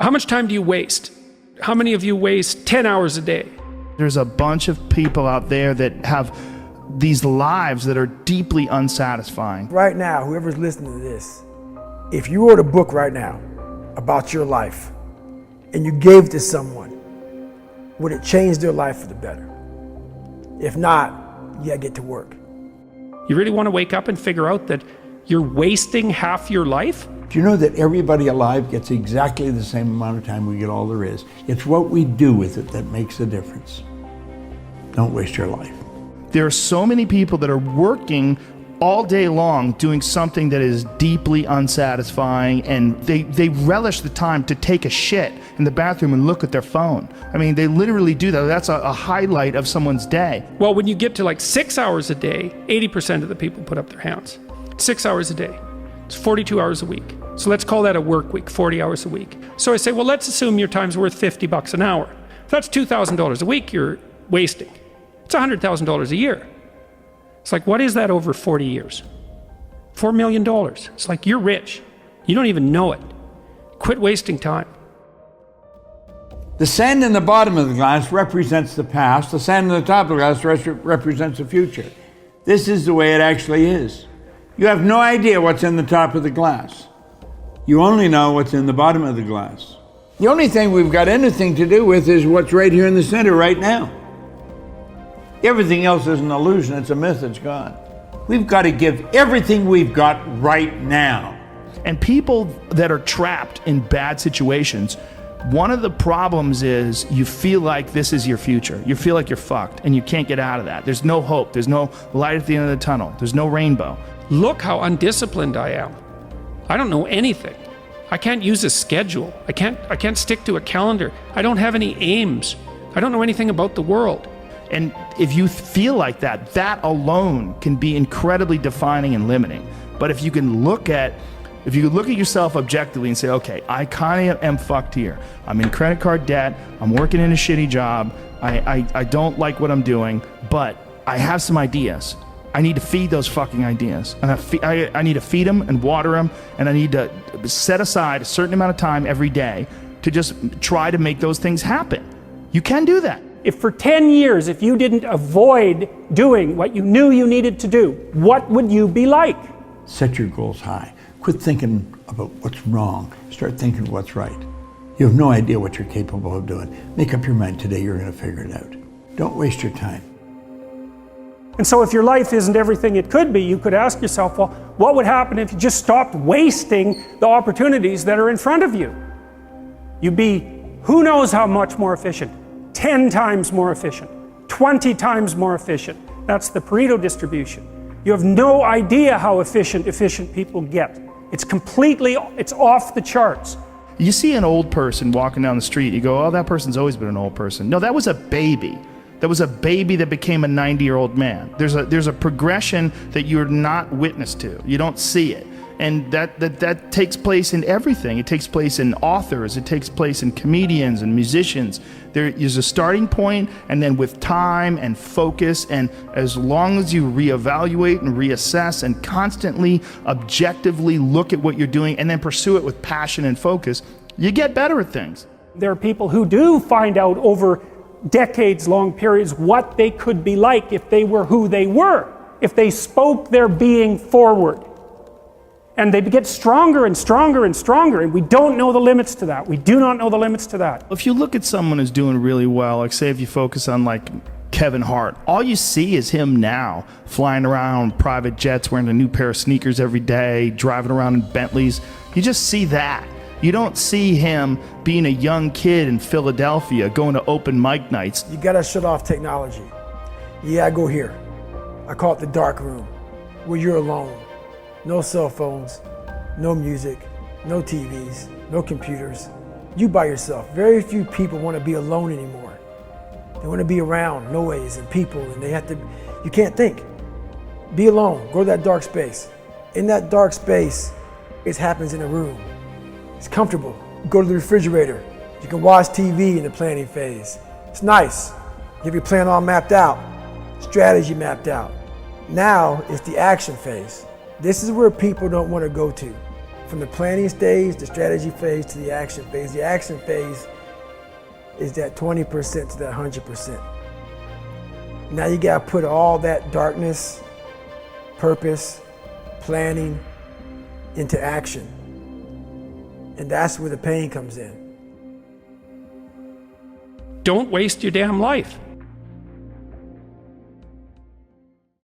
How much time do you waste? How many of you waste 10 hours a day? There's a bunch of people out there that have these lives that are deeply unsatisfying. Right now, whoever's listening to this, if you wrote a book right now about your life and you gave it to someone, would it change their life for the better? If not, you gotta get to work. You really want to wake up and figure out that you're wasting half your life? Do you know that everybody alive gets exactly the same amount of time we get all there is? It's what we do with it that makes a difference. Don't waste your life. There are so many people that are working all day long doing something that is deeply unsatisfying, and they relish the time to take a shit in the bathroom and look at their phone. I mean, they literally do that. That's a highlight of someone's day. Well, when you get to like 6 hours a day, 80% of the people put up their hands. 6 hours a day. It's 42 hours a week. So let's call that a work week, 40 hours a week. So I say, well, let's assume your time's worth $50 an hour. If that's $2,000 a week you're wasting. It's $100,000 a year. It's like, what is that over 40 years? $4 million. It's like, you're rich. You don't even know it. Quit wasting time. The sand in the bottom of the glass represents the past. The sand in the top of the glass represents the future. This is the way it actually is. You have no idea what's in the top of the glass. You only know what's in the bottom of the glass. The only thing we've got anything to do with is what's right here in the center right now. Everything else is an illusion, it's a myth, it's gone. We've got to give everything we've got right now. And people that are trapped in bad situations, one of the problems is you feel like this is your future. You feel like you're fucked and you can't get out of that. There's no hope, there's no light at the end of the tunnel, there's no rainbow. Look how undisciplined I am. I don't know anything. I can't use a schedule. I can't stick to a calendar. I don't have any aims. I don't know anything about the world. And if you feel like that, that alone can be incredibly defining and limiting. But if you look at yourself objectively and say, okay, I kind of am fucked here. I'm in credit card debt. I'm working in a shitty job. I don't like what I'm doing, but I have some ideas. I need to feed those fucking ideas. And I need to feed them and water them, and I need to set aside a certain amount of time every day to just try to make those things happen. You can do that. If for 10 years, if you didn't avoid doing what you knew you needed to do, what would you be like? Set your goals high. Quit thinking about what's wrong. Start thinking what's right. You have no idea what you're capable of doing. Make up your mind today, you're going to figure it out. Don't waste your time. And so if your life isn't everything it could be, you could ask yourself, well, what would happen if you just stopped wasting the opportunities that are in front of you? You'd be, who knows how much more efficient? 10 times more efficient, 20 times more efficient. That's the Pareto distribution. You have no idea how efficient people get. It's off the charts. You see an old person walking down the street, you go, oh, that person's always been an old person. No, that was a baby. That was a baby that became a 90-year-old man. There's a progression that you're not witness to. You don't see it. And that takes place in everything. It takes place in authors. It takes place in comedians and musicians. There is a starting point, and then with time and focus, and as long as you reevaluate and reassess and constantly, objectively look at what you're doing and then pursue it with passion and focus, you get better at things. There are people who do find out over decades-long periods what they could be like if they were who they were, if they spoke their being forward. And they get stronger and stronger and stronger, and we don't know the limits to that. We do not know the limits to that. If you look at someone who's doing really well, like say if you focus on like Kevin Hart, all you see is him now flying around private jets, wearing a new pair of sneakers every day, driving around in Bentleys. You just see that. You don't see him being a young kid in Philadelphia going to open mic nights. You gotta shut off technology. Yeah, I go here. I call it the dark room, where you're alone. No cell phones, no music, no TVs, no computers. You by yourself. Very few people want to be alone anymore. They want to be around noise and people, and you can't think. Be alone, go to that dark space. In that dark space, it happens in a room. It's comfortable. Go to the refrigerator. You can watch TV in the planning phase. It's nice. You have your plan all mapped out, strategy mapped out. Now it's the action phase. This is where people don't want to go to. From the planning stage, the strategy phase, to the action phase. The action phase is that 20% to that 100%. Now you gotta put all that darkness, purpose, planning into action. And that's where the pain comes in. Don't waste your damn life.